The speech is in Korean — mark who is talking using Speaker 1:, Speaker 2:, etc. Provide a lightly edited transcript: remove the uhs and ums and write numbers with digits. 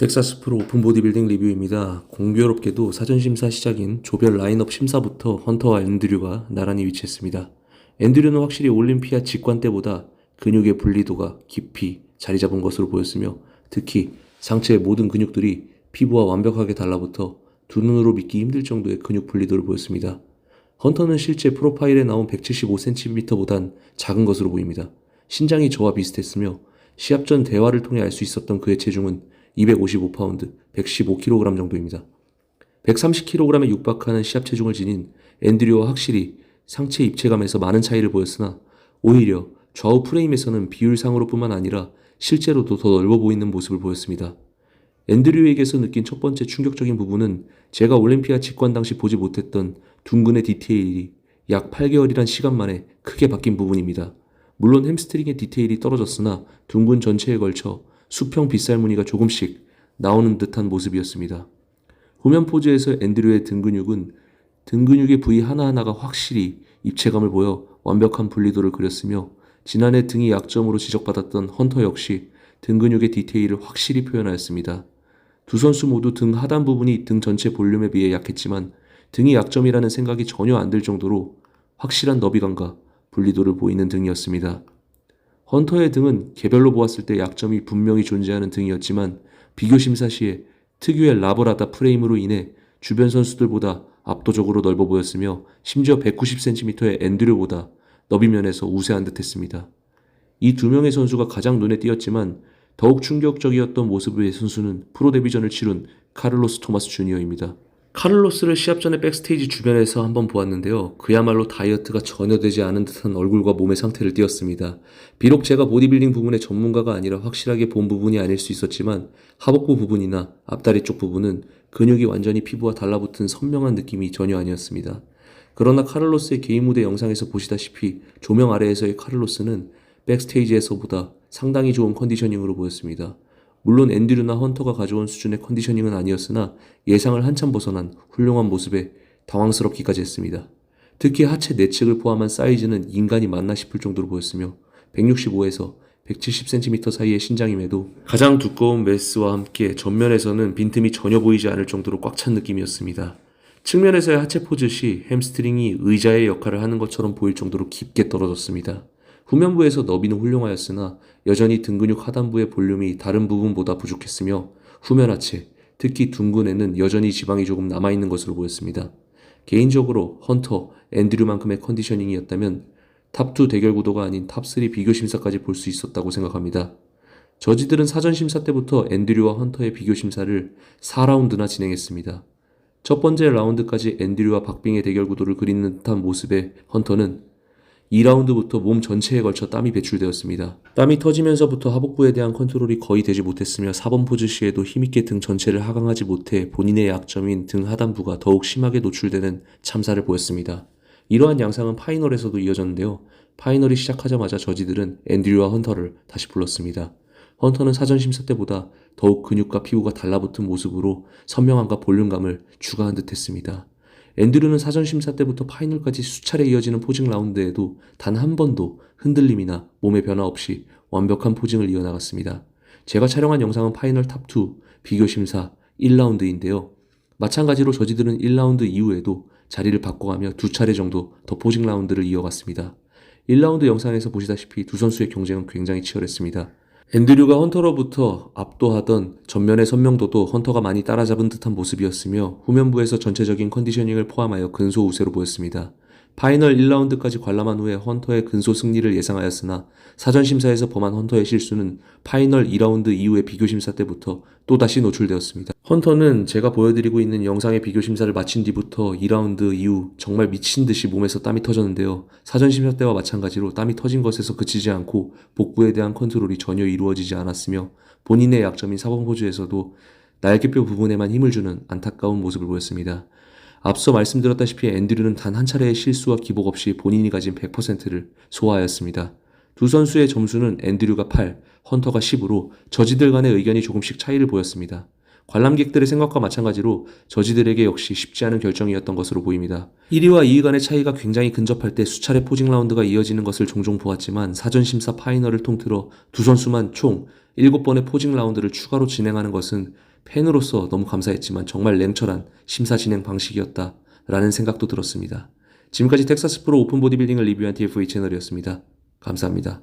Speaker 1: 텍사스 프로 오픈 보디빌딩 리뷰입니다. 공교롭게도 사전심사 시작인 조별 라인업 심사부터 헌터와 앤드류가 나란히 위치했습니다. 앤드류는 확실히 올림피아 직관 때보다 근육의 분리도가 깊이 자리 잡은 것으로 보였으며 특히 상체의 모든 근육들이 피부와 완벽하게 달라붙어 두 눈으로 믿기 힘들 정도의 근육 분리도를 보였습니다. 헌터는 실제 프로파일에 나온 175cm보단 작은 것으로 보입니다. 신장이 저와 비슷했으며 시합 전 대화를 통해 알 수 있었던 그의 체중은 255파운드, 115kg 정도입니다. 130kg에 육박하는 시합 체중을 지닌 앤드류와 확실히 상체 입체감에서 많은 차이를 보였으나 오히려 좌우 프레임에서는 비율상으로 뿐만 아니라 실제로도 더 넓어 보이는 모습을 보였습니다. 앤드류에게서 느낀 첫 번째 충격적인 부분은 제가 올림피아 직관 당시 보지 못했던 둥근의 디테일이 약 8개월이란 시간 만에 크게 바뀐 부분입니다. 물론 햄스트링의 디테일이 떨어졌으나 둥근 전체에 걸쳐 수평 빗살 무늬가 조금씩 나오는 듯한 모습이었습니다. 후면 포즈에서 앤드류의 등 근육은 등 근육의 부위 하나하나가 확실히 입체감을 보여 완벽한 분리도를 그렸으며 지난해 등이 약점으로 지적받았던 헌터 역시 등 근육의 디테일을 확실히 표현하였습니다. 두 선수 모두 등 하단 부분이 등 전체 볼륨에 비해 약했지만 등이 약점이라는 생각이 전혀 안 들 정도로 확실한 너비감과 분리도를 보이는 등이었습니다. 헌터의 등은 개별로 보았을 때 약점이 분명히 존재하는 등이었지만 비교 심사 시에 특유의 라브라다 프레임으로 인해 주변 선수들보다 압도적으로 넓어 보였으며 심지어 190cm의 앤드류보다 너비면에서 우세한 듯했습니다. 이 두 명의 선수가 가장 눈에 띄었지만 더욱 충격적이었던 모습의 선수는 프로 데뷔전을 치룬 카를로스 토마스 주니어입니다. 카를로스를 시합 전에 백스테이지 주변에서 한번 보았는데요. 그야말로 다이어트가 전혀 되지 않은 듯한 얼굴과 몸의 상태를 띄었습니다. 비록 제가 보디빌딩 부분의 전문가가 아니라 확실하게 본 부분이 아닐 수 있었지만 하복부 부분이나 앞다리 쪽 부분은 근육이 완전히 피부와 달라붙은 선명한 느낌이 전혀 아니었습니다. 그러나 카를로스의 개인 무대 영상에서 보시다시피 조명 아래에서의 카를로스는 백스테이지에서보다 상당히 좋은 컨디셔닝으로 보였습니다. 물론 앤드류나 헌터가 가져온 수준의 컨디셔닝은 아니었으나 예상을 한참 벗어난 훌륭한 모습에 당황스럽기까지 했습니다. 특히 하체 내측을 포함한 사이즈는 인간이 맞나 싶을 정도로 보였으며 165에서 170cm 사이의 신장임에도 가장 두꺼운 메스와 함께 전면에서는 빈틈이 전혀 보이지 않을 정도로 꽉 찬 느낌이었습니다. 측면에서의 하체 포즈 시 햄스트링이 의자의 역할을 하는 것처럼 보일 정도로 깊게 떨어졌습니다. 후면부에서 너비는 훌륭하였으나 여전히 등 근육 하단부의 볼륨이 다른 부분보다 부족했으며 후면 하체, 특히 둥근에는 여전히 지방이 조금 남아있는 것으로 보였습니다. 개인적으로 헌터, 앤드류만큼의 컨디셔닝이었다면 탑2 대결 구도가 아닌 탑3 비교 심사까지 볼 수 있었다고 생각합니다. 저지들은 사전 심사 때부터 앤드류와 헌터의 비교 심사를 4라운드나 진행했습니다. 첫 번째 라운드까지 앤드류와 박빙의 대결 구도를 그리는 듯한 모습의 헌터는 2라운드부터 몸 전체에 걸쳐 땀이 배출되었습니다. 땀이 터지면서부터 하복부에 대한 컨트롤이 거의 되지 못했으며 4번 포즈 시에도 힘있게 등 전체를 하강하지 못해 본인의 약점인 등 하단부가 더욱 심하게 노출되는 참사를 보였습니다. 이러한 양상은 파이널에서도 이어졌는데요. 파이널이 시작하자마자 저지들은 앤드류와 헌터를 다시 불렀습니다. 헌터는 사전 심사 때보다 더욱 근육과 피부가 달라붙은 모습으로 선명함과 볼륨감을 추가한 듯했습니다. 앤드류는 사전 심사 때부터 파이널까지 수차례 이어지는 포징 라운드에도 단 한 번도 흔들림이나 몸의 변화 없이 완벽한 포징을 이어나갔습니다. 제가 촬영한 영상은 파이널 탑2 비교 심사 1라운드인데요. 마찬가지로 저지들은 1라운드 이후에도 자리를 바꿔가며 두 차례 정도 더 포징 라운드를 이어갔습니다. 1라운드 영상에서 보시다시피 두 선수의 경쟁은 굉장히 치열했습니다. 앤드류가 헌터로부터 압도하던 전면의 선명도도 헌터가 많이 따라잡은 듯한 모습이었으며 후면부에서 전체적인 컨디셔닝을 포함하여 근소 우세로 보였습니다. 파이널 1라운드까지 관람한 후에 헌터의 근소 승리를 예상하였으나 사전 심사에서 범한 헌터의 실수는 파이널 2라운드 이후의 비교 심사 때부터 또다시 노출되었습니다. 헌터는 제가 보여드리고 있는 영상의 비교 심사를 마친 뒤부터 2라운드 이후 정말 미친듯이 몸에서 땀이 터졌는데요. 사전 심사 때와 마찬가지로 땀이 터진 것에서 그치지 않고 복부에 대한 컨트롤이 전혀 이루어지지 않았으며 본인의 약점인 4번 포즈에서도 날개뼈 부분에만 힘을 주는 안타까운 모습을 보였습니다. 앞서 말씀드렸다시피 앤드류는 단 한 차례의 실수와 기복 없이 본인이 가진 100%를 소화하였습니다. 두 선수의 점수는 앤드류가 8, 헌터가 10으로 저지들 간의 의견이 조금씩 차이를 보였습니다. 관람객들의 생각과 마찬가지로 저지들에게 역시 쉽지 않은 결정이었던 것으로 보입니다. 1위와 2위 간의 차이가 굉장히 근접할 때 수차례 포징 라운드가 이어지는 것을 종종 보았지만 사전 심사 파이널을 통틀어 두 선수만 총 7번의 포징 라운드를 추가로 진행하는 것은 팬으로서 너무 감사했지만 정말 냉철한 심사 진행 방식이었다 라는 생각도 들었습니다. 지금까지 텍사스 프로 오픈 보디빌딩을 리뷰한 TFA 채널이었습니다. 감사합니다.